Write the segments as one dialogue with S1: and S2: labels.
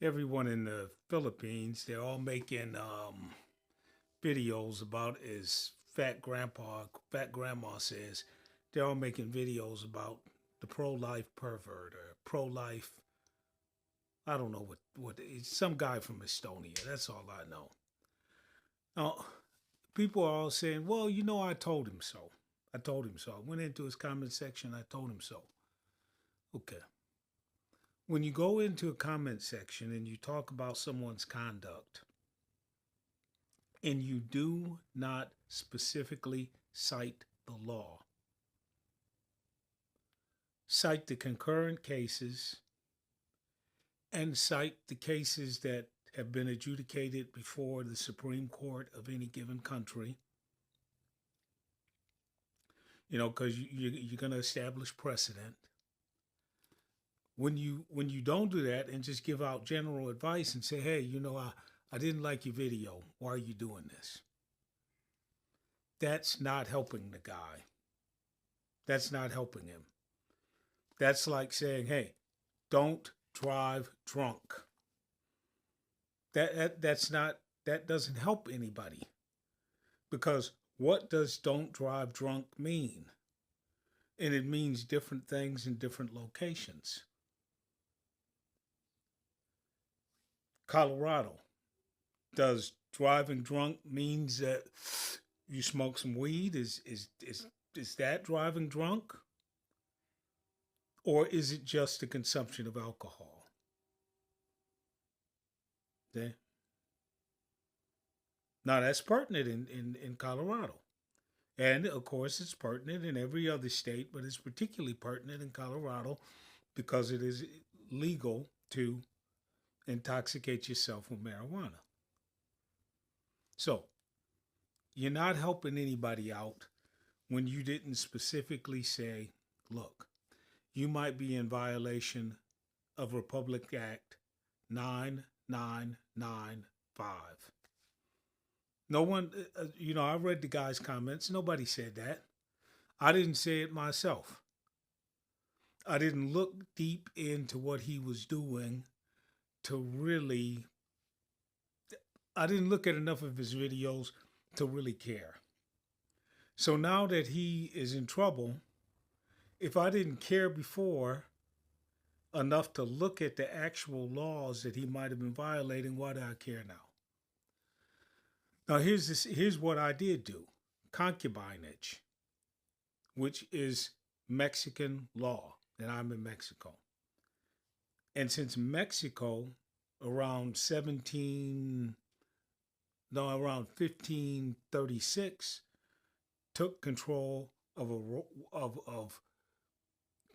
S1: everyone in the Philippines, they're all making videos about, as Fat Grandma says, they're all making videos about the pro-life pervert or pro-life. I don't know what it's some guy from Estonia. That's all I know. Now, people are all saying, "Well, I told him so. I told him so. I went into his comment section. I told him so." Okay. When you go into a comment section and you talk about someone's conduct, and you do not specifically cite the law, cite the concurrent cases, and cite the cases that have been adjudicated before the Supreme Court of any given country, because you're going to establish precedent. When you don't do that and just give out general advice and say, "Hey, I didn't like your video. Why are you doing this?" That's not helping the guy. That's not helping him. That's like saying, "Hey, don't drive drunk." That doesn't help anybody, because what does "don't drive drunk" mean? And it means different things in different locations. Colorado, does driving drunk means that you smoke some weed? Is that driving drunk? Or is it just the consumption of alcohol? Okay. Now that's pertinent in Colorado. And of course, it's pertinent in every other state, but it's particularly pertinent in Colorado because it is legal to intoxicate yourself with marijuana. So you're not helping anybody out when you didn't specifically say, "Look, you might be in violation of Republic Act 9995. No one, I read the guy's comments. Nobody said that. I didn't say it myself. I didn't look deep into what he was doing to really, I didn't look at enough of his videos to really care. So now that he is in trouble, if I didn't care before enough to look at the actual laws that he might have been violating, why do I care now? Now here's what I did do. Concubinage, which is Mexican law, and I'm in Mexico. And since Mexico around 1536 took control of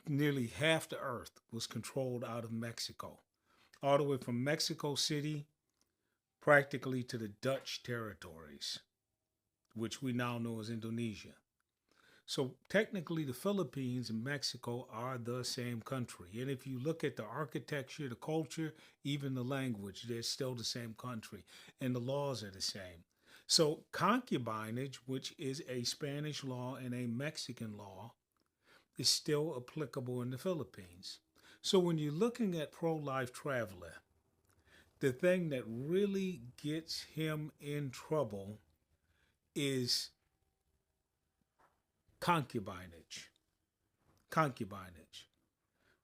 S1: nearly half the earth was controlled out of Mexico, all the way from Mexico City practically to the Dutch territories, which we now know as Indonesia. So technically, the Philippines and Mexico are the same country. And if you look at the architecture, the culture, even the language, they're still the same country. And the laws are the same. So concubinage, which is a Spanish law and a Mexican law, is still applicable in the Philippines. So when you're looking at pro-life traveler, the thing that really gets him in trouble is concubinage. Concubinage.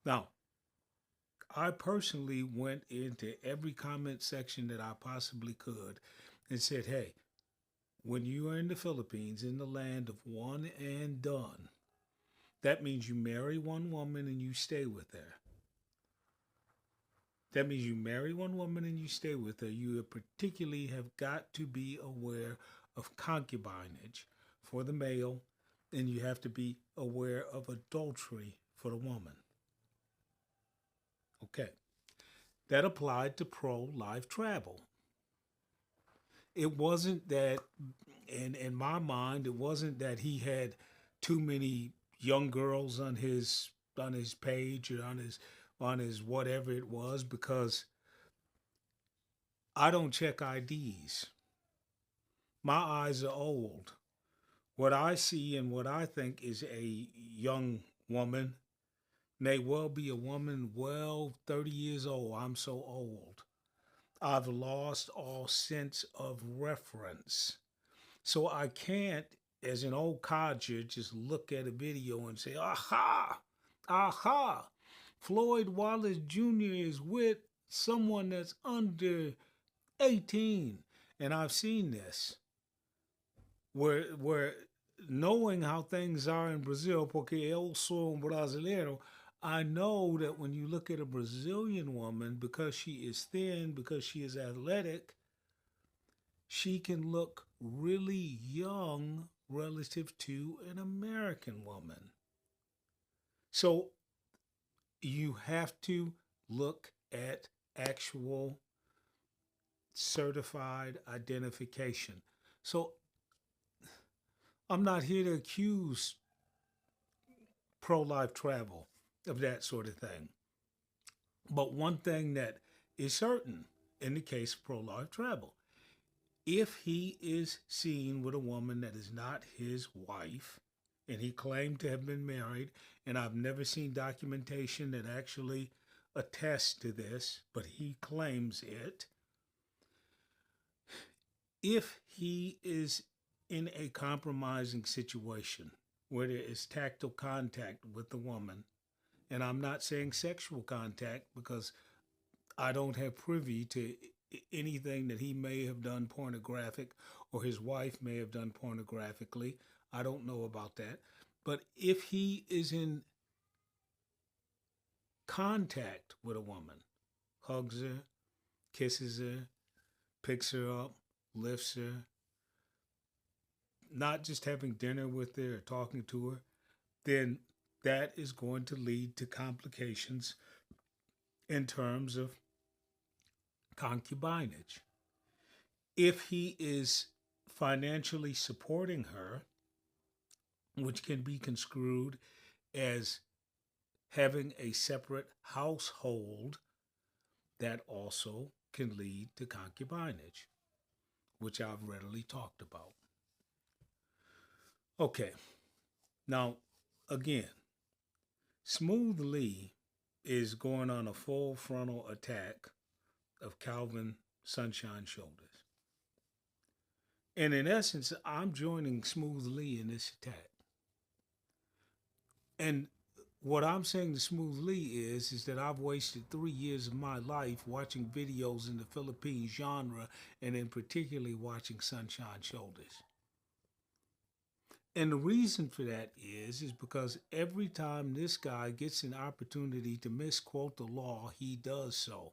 S1: Now, I personally went into every comment section that I possibly could and said, "Hey, when you are in the Philippines, in the land of one and done, that means you marry one woman and you stay with her. That means you marry one woman and you stay with her. You particularly have got to be aware of concubinage for the male, and you have to be aware of adultery for the woman." Okay. That applied to pro-life travel. It wasn't that, in my mind, it wasn't that he had too many young girls on his page or on his whatever it was, because I don't check IDs. My eyes are old. What I see and what I think is a young woman may well be a woman 30 years old. I'm so old. I've lost all sense of reference. So I can't, as an old codger, just look at a video and say, aha, aha, Floyd Wallace Jr. is with someone that's under 18. And I've seen this where knowing how things are in Brazil, porque eu sou um brasileiro, I know that when you look at a Brazilian woman, because she is thin, because she is athletic, she can look really young relative to an American woman. So you have to look at actual certified identification. So I'm not here to accuse pro life travel of that sort of thing. But one thing that is certain in the case of pro life travel, if he is seen with a woman that is not his wife, and he claimed to have been married, and I've never seen documentation that actually attests to this, but he claims it. If he is in a compromising situation where there is tactile contact with the woman, and I'm not saying sexual contact because I don't have privy to anything that he may have done pornographic or his wife may have done pornographically. I don't know about that. But if he is in contact with a woman, hugs her, kisses her, picks her up, lifts her, not just having dinner with her or talking to her, then that is going to lead to complications in terms of concubinage. If he is financially supporting her, which can be construed as having a separate household, that also can lead to concubinage, which I've readily talked about. Okay, now again, Smooth Lee is going on a full frontal attack of Calvin Sunshine Shoulders. And in essence, I'm joining Smooth Lee in this attack. And what I'm saying to Smooth Lee is that I've wasted 3 years of my life watching videos in the Philippine genre, and in particularly watching Sunshine Shoulders. And the reason for that is because every time this guy gets an opportunity to misquote the law, he does so.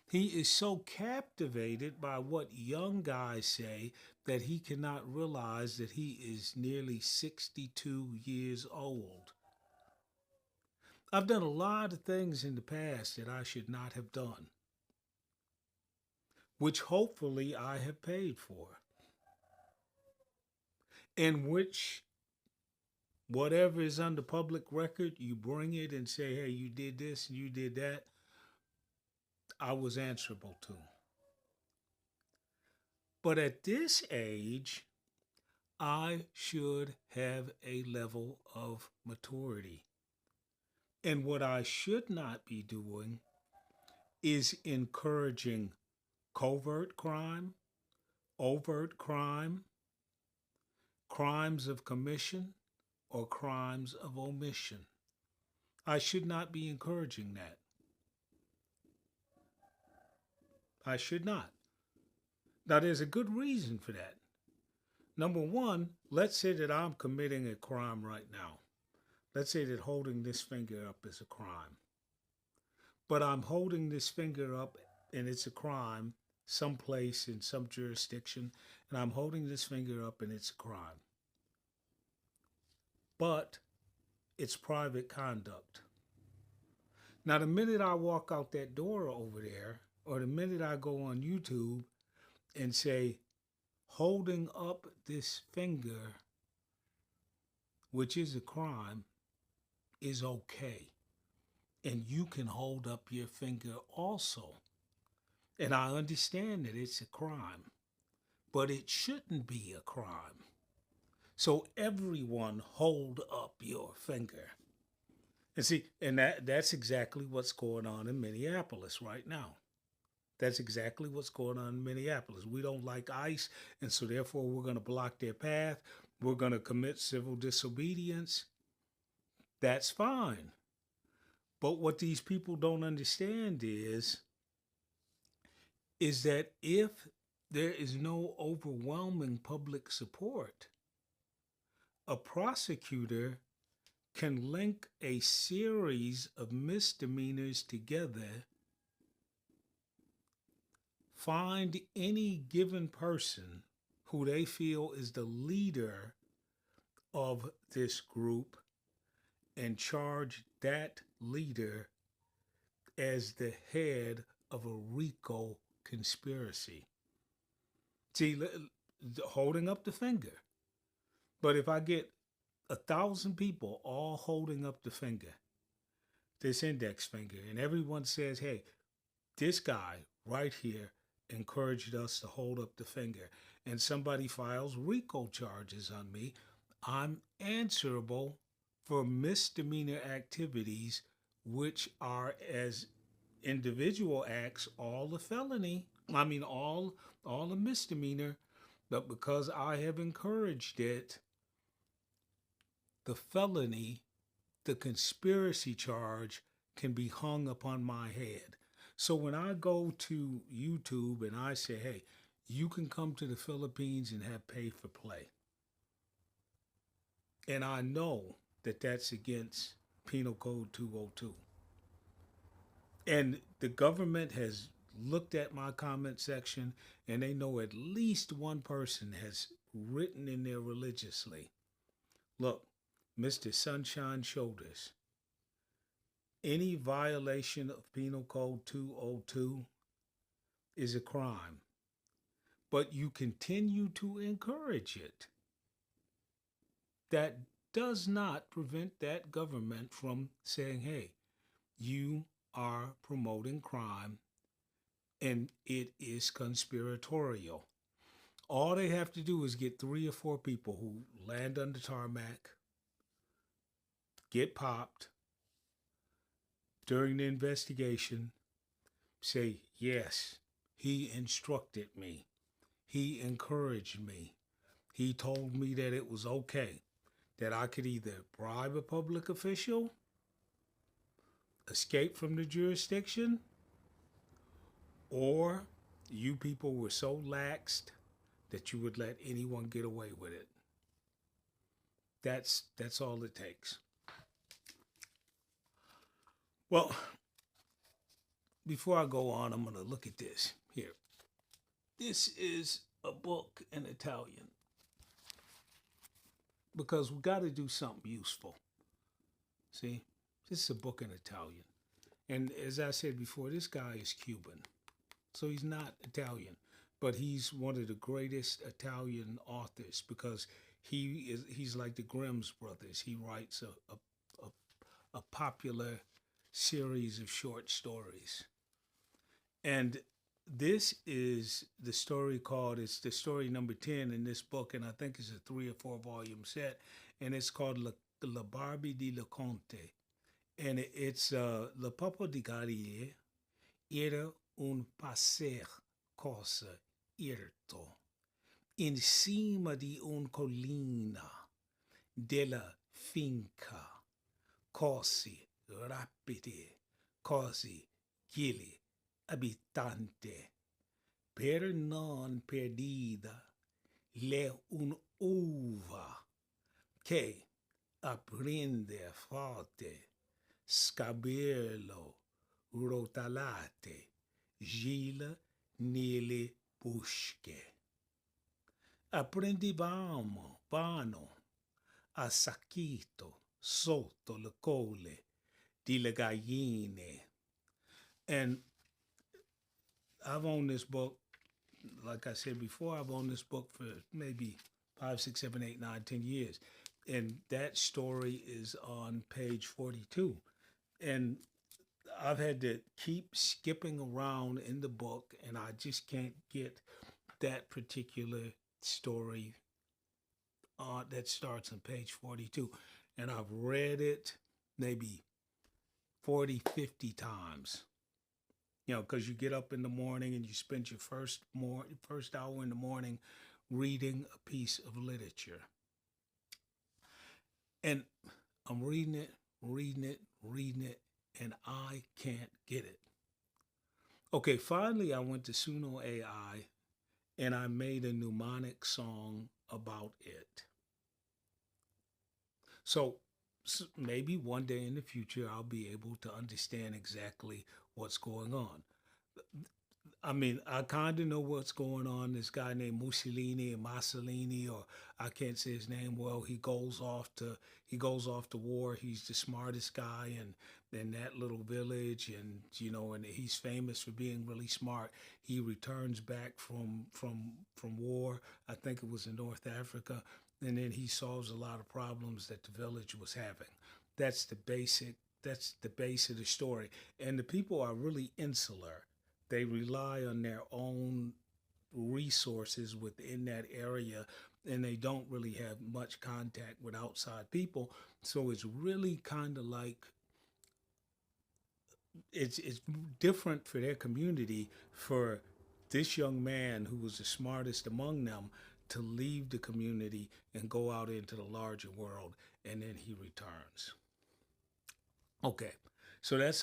S1: He is so captivated by what young guys say that he cannot realize that he is nearly 62 years old. I've done a lot of things in the past that I should not have done, which hopefully I have paid for, in which whatever is on the public record, you bring it and say, hey, you did this and you did that, I was answerable to. But at this age, I should have a level of maturity. And what I should not be doing is encouraging covert crime, overt crime, crimes of commission, or crimes of omission. I should not be encouraging that. I should not. Now, there's a good reason for that. Number one, let's say that I'm committing a crime right now. Let's say that holding this finger up is a crime. But I'm holding this finger up and it's a crime someplace in some jurisdiction, and I'm holding this finger up and it's a crime. But it's private conduct. Now, the minute I walk out that door over there, or the minute I go on YouTube and say, holding up this finger, which is a crime, is okay. And you can hold up your finger also. And I understand that it's a crime, but it shouldn't be a crime. So everyone hold up your finger. And see, and that's exactly what's going on in Minneapolis right now. That's exactly what's going on in Minneapolis. We don't like ICE, and so therefore we're going to block their path. We're going to commit civil disobedience. That's fine. But what these people don't understand is that if there is no overwhelming public support, a prosecutor can link a series of misdemeanors together, find any given person who they feel is the leader of this group, and charge that leader as the head of a RICO conspiracy. See, holding up the finger. But if I get 1,000 people all holding up the finger, this index finger, and everyone says, hey, this guy right here encouraged us to hold up the finger, and somebody files RICO charges on me, I'm answerable for misdemeanor activities, which are as individual acts, all a felony. I mean, all a misdemeanor, but because I have encouraged it, the felony, the conspiracy charge can be hung upon my head. So when I go to YouTube and I say, hey, you can come to the Philippines and have pay for play, and I know that that's against Penal Code 202. And the government has looked at my comment section, and they know at least one person has written in there religiously, look, Mr. Sunshine Shoulders, any violation of Penal Code 202 is a crime, but you continue to encourage it. That does not prevent that government from saying, hey, you are promoting crime and it is conspiratorial. All they have to do is get 3 or 4 people who land on the tarmac, get popped during the investigation, say, yes, he instructed me. He encouraged me. He told me that it was okay, that I could either bribe a public official, escape from the jurisdiction, or you people were so laxed that you would let anyone get away with it. That's all it takes. Well, before I go on, I'm going to look at this here. This is a book in Italian because we got to do something useful. See, this is a book in Italian. And as I said before, this guy is Cuban. So he's not Italian, but he's one of the greatest Italian authors because he's like the Grimm's brothers. He writes a popular series of short stories. And this is the story it's the story number 10 in this book, and I think it's a 3 or 4 volume set, and it's called La Barbie di Le Conte. And it's Le Popolo di Garie era un passer cosa irto in cima di un collina della finca, così rapide, così gili abitante, per non perdida le un'uva che a prende forte scabello rotalate gila nelle busche. Apprendivamo vano a sacchito sotto le colle di le galline. And I've owned this book, like I said before, I've owned this book for maybe 5, 6, 7, 8, 9, 10 years. And that story is on page 42. And I've had to keep skipping around in the book, and I just can't get that particular story that starts on page 42. And I've read it maybe 40, 50 times. because you get up in the morning and you spend your first hour in the morning reading a piece of literature. And I'm reading it, reading it, reading it, and I can't get it. Okay, finally, I went to Suno AI and I made a mnemonic song about it. So maybe one day in the future, I'll be able to understand exactly what's going on. I mean, I kind of know what's going on. This guy named Mussolini, or I can't say his name well. He goes off to war. He's the smartest guy in that little village, and he's famous for being really smart. He returns back from war. I think it was in North Africa, and then he solves a lot of problems that the village was having. That's the basic. That's the base of the story, and the people are really insular. They rely on their own resources within that area, and they don't really have much contact with outside people. So it's really kind of like it's different for their community, for this young man who was the smartest among them to leave the community and go out into the larger world, and then he returns. Okay, so that's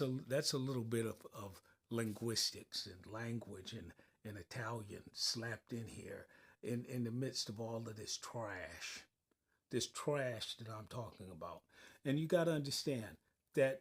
S1: a little bit of linguistics and language and Italian slapped in here in the midst of all of this trash that I'm talking about. And you got to understand that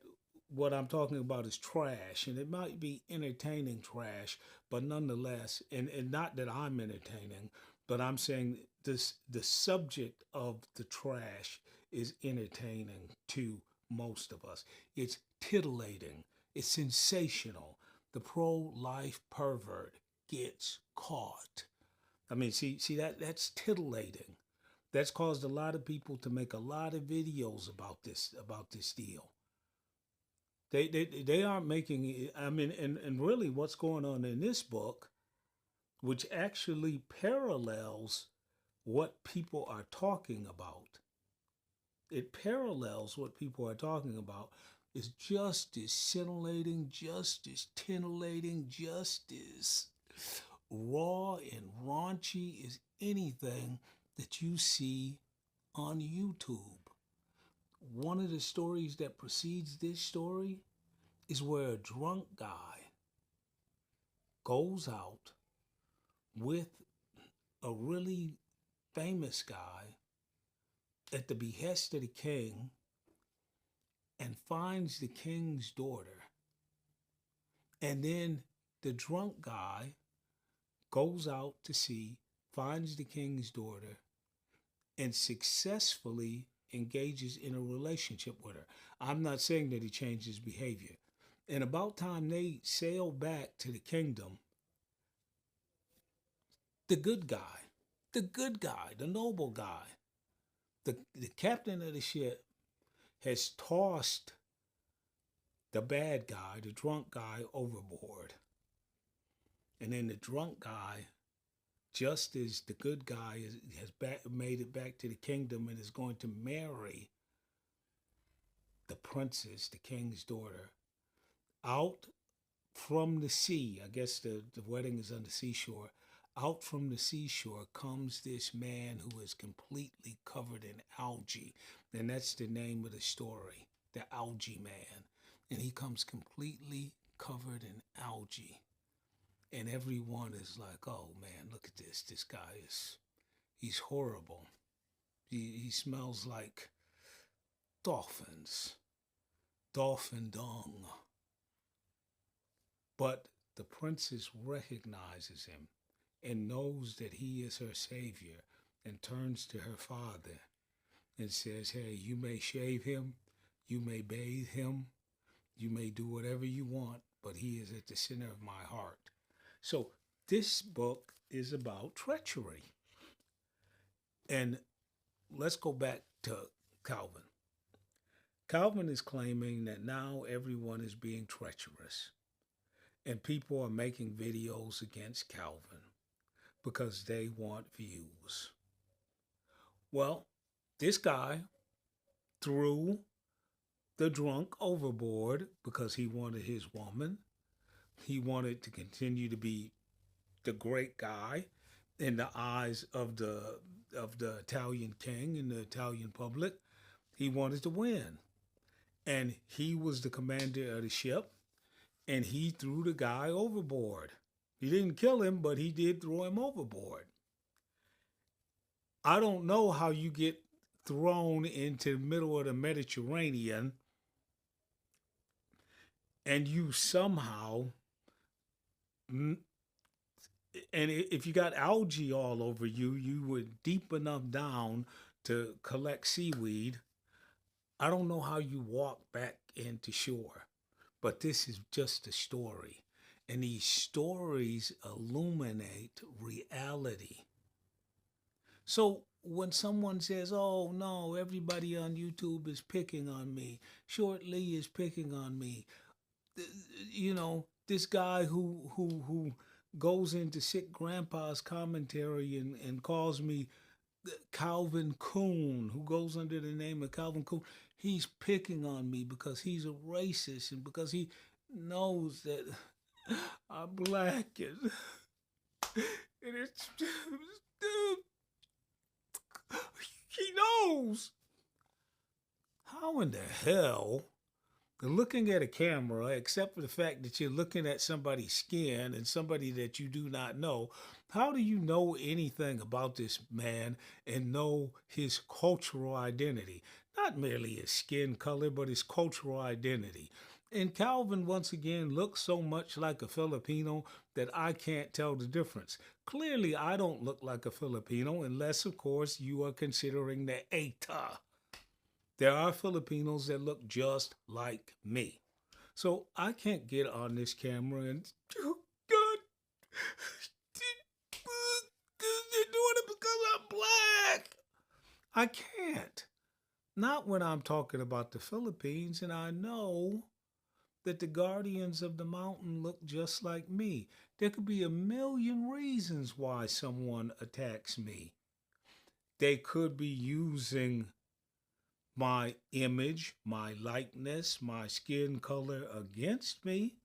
S1: what I'm talking about is trash, and it might be entertaining trash, but nonetheless, and not that I'm entertaining, but I'm saying the subject of the trash is entertaining to most of us. It's titillating. It's sensational. The pro-life pervert gets caught. I mean, see that's titillating. That's caused a lot of people to make a lot of videos about this deal. They aren't making it. I mean, and really, what's going on in this book, which actually parallels what people are talking about. It parallels what people are talking about. Is just as scintillating, just as titillating, just as raw and raunchy as anything that you see on YouTube. One of the stories that precedes this story is where a drunk guy goes out with a really famous guy at the behest of the king and finds the king's daughter. And then the drunk guy goes out to sea, finds the king's daughter, and successfully engages in a relationship with her. I'm not saying that he changed his behavior. And about time they sail back to the kingdom, the good guy, the noble guy, the captain of the ship has tossed the bad guy, the drunk guy, overboard. And then the drunk guy, just as the good guy made it back to the kingdom and is going to marry the princess, the king's daughter, out from the sea. I guess the wedding is on the seashore. Out from the seashore comes this man who is completely covered in algae. And that's the name of the story, the Algae Man. And he comes completely covered in algae. And everyone is like, oh man, look at this. This guy he's horrible. He smells like dolphins, dolphin dung. But the princess recognizes him and knows that he is her savior and turns to her father and says, hey, you may shave him, you may bathe him, you may do whatever you want, but he is at the center of my heart. So this book is about treachery. And let's go back to Calvin. Calvin is claiming that now everyone is being treacherous and people are making videos against Calvin because they want views. Well, this guy threw the drunk overboard because he wanted his woman. He wanted to continue to be the great guy in the eyes of the Italian king and the Italian public. He wanted to win. And he was the commander of the ship, and he threw the guy overboard. He didn't kill him, but he did throw him overboard. I don't know how you get thrown into the middle of the Mediterranean and you somehow, and if you got algae all over you, you were deep enough down to collect seaweed. I don't know how you walk back into shore, but this is just a story. And these stories illuminate reality. So when someone says, "Oh no, everybody on YouTube is picking on me. Short Lee is picking on me," you know, this guy who goes into sick grandpa's commentary and calls me Calvin Coon, who goes under the name of Calvin Coon, he's picking on me because he's a racist and because he knows that I'm black and it's he knows. How in the hell, looking at a camera, except for the fact that you're looking at somebody's skin and somebody that you do not know, how do you know anything about this man and know his cultural identity? Not merely his skin color, but his cultural identity. And Calvin, once again, looks so much like a Filipino that I can't tell the difference. Clearly, I don't look like a Filipino unless, of course, you are considering the ETA. There are Filipinos that look just like me. So I can't get on this camera and, oh God, they're doing it because I'm black. I can't. Not when I'm talking about the Philippines, and I know that the guardians of the mountain look just like me. There could be a million reasons why someone attacks me. They could be using my image, my likeness, my skin color against me.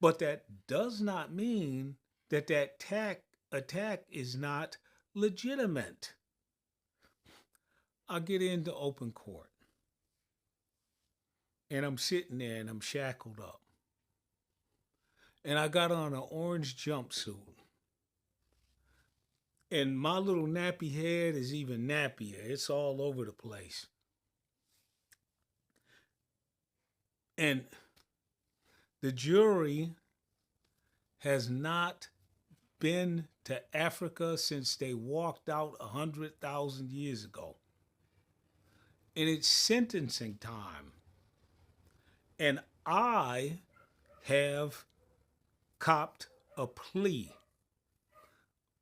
S1: But that does not mean that attack is not legitimate. I get into open court and I'm sitting there and I'm shackled up. And I got on an orange jumpsuit. And my little nappy head is even nappier. It's all over the place. And the jury has not been to Africa since they walked out 100,000 years ago. And it's sentencing time. And I have copped a plea.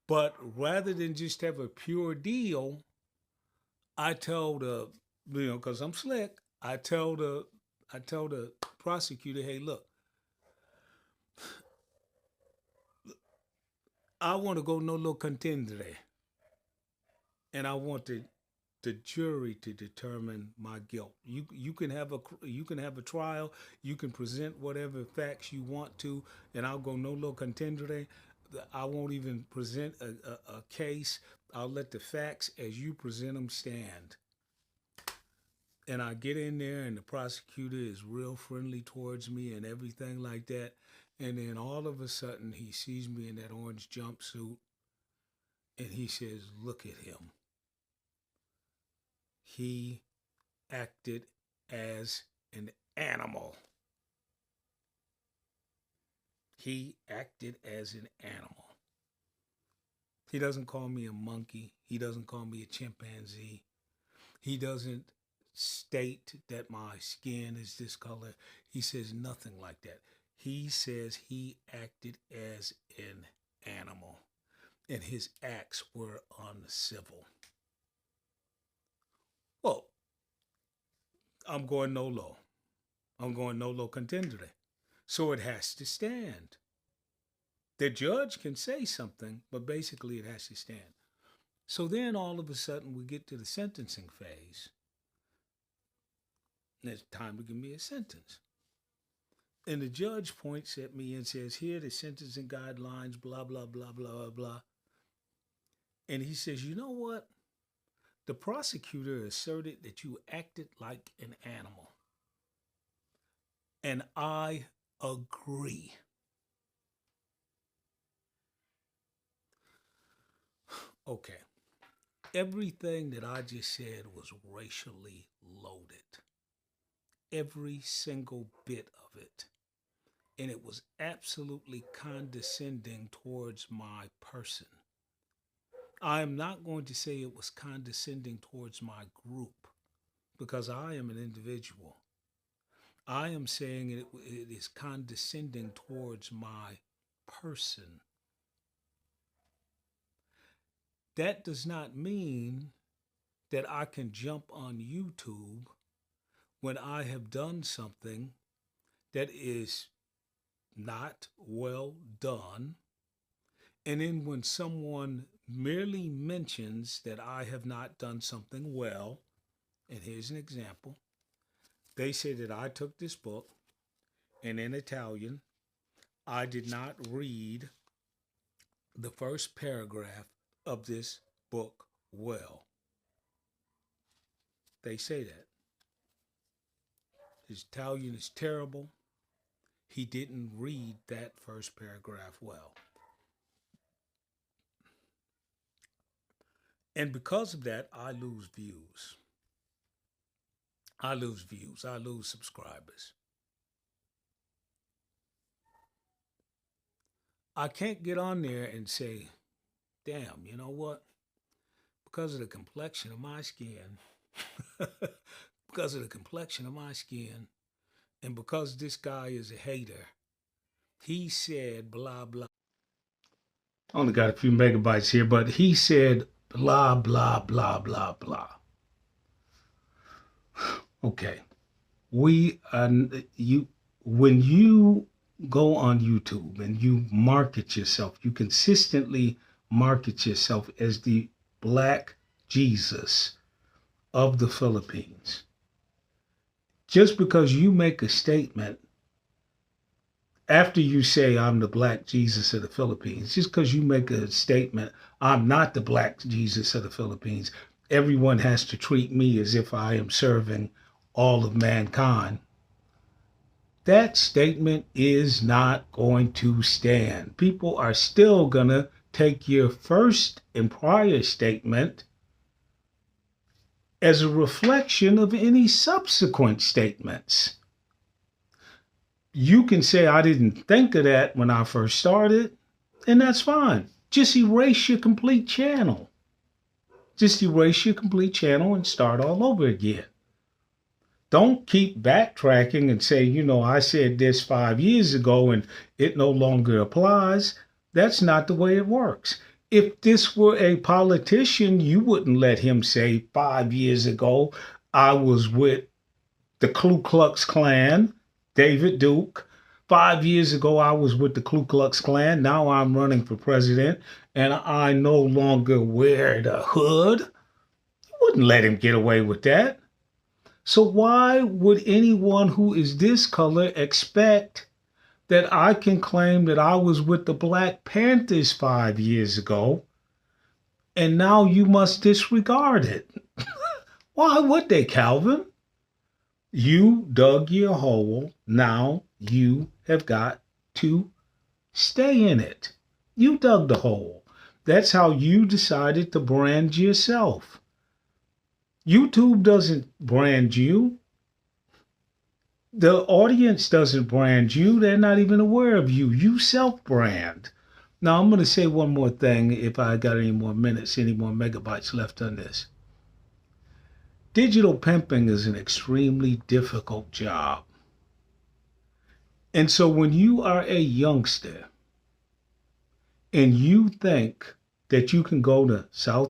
S1: But rather than just have a pure deal, I tell the, because I'm slick, I tell the prosecutor, hey, look, I want to go nolo contendere, and I want the jury to determine my guilt. You can have a trial, you can present whatever facts you want to, and I'll go nolo contendere. I won't even present a case. I'll let the facts as you present them stand. And I get in there, and the prosecutor is real friendly towards me and everything like that. And then all of a sudden, he sees me in that orange jumpsuit, and he says, "Look at him. He acted as an animal. He acted as an animal. He doesn't call me a monkey. He doesn't call me a chimpanzee. He doesn't state that my skin is this color. He says nothing like that. He says he acted as an animal, and his acts were uncivil." Well, I'm going nolo. I'm going nolo contendere. So it has to stand. The judge can say something, but basically it has to stand. So then all of a sudden we get to the sentencing phase. And it's time to give me a sentence. And the judge points at me and says, here, the sentencing guidelines, blah, blah, blah, blah, blah, blah. And he says, you know what? The prosecutor asserted that you acted like an animal. And I agree. Okay. Everything that I just said was racially loaded. Every single bit of it. And it was absolutely condescending towards my person. I am not going to say it was condescending towards my group because I am an individual. I am saying it is condescending towards my person. That does not mean that I can jump on YouTube when I have done something that is not well done. And then when someone merely mentions that I have not done something well, and here's an example, they say that I took this book and in Italian, I did not read the first paragraph of this book well. They say that. His Italian is terrible. He didn't read that first paragraph well. And because of that, I lose views. I lose views. I lose subscribers. I can't get on there and say, damn, you know what? Because of the complexion of my skin, because of the complexion of my skin, and because this guy is a hater, he said blah, blah. I only got a few megabytes here, but he said blah, blah, blah, blah, blah. Okay. When you go on YouTube and you market yourself, you consistently market yourself as the Black Jesus of the Philippines. Just because you make a statement after you say I'm the Black Jesus of the Philippines, just because you make a statement, I'm not the Black Jesus of the Philippines, everyone has to treat me as if I am serving all of mankind. That statement is not going to stand. People are still going to take your first and prior statement as a reflection of any subsequent statements. You can say, I didn't think of that when I first started, and that's fine. Just erase your complete channel. Just erase your complete channel and start all over again. Don't keep backtracking and say, I said this 5 years ago and it no longer applies. That's not the way it works. If this were a politician, you wouldn't let him say 5 years ago, I was with the Ku Klux Klan, David Duke. 5 years ago, I was with the Ku Klux Klan. Now I'm running for president and I no longer wear the hood. You wouldn't let him get away with that. So why would anyone who is this color expect that I can claim that I was with the Black Panthers 5 years ago and now you must disregard it? Why would they, Calvin? You dug your hole. Now you have got to stay in it. You dug the hole. That's how you decided to brand yourself. YouTube doesn't brand you. The audience doesn't brand you. They're not even aware of you. You self-brand. Now, I'm going to say one more thing if I got any more minutes, any more megabytes left on this. Digital pimping is an extremely difficult job. And so when you are a youngster and you think that you can go to South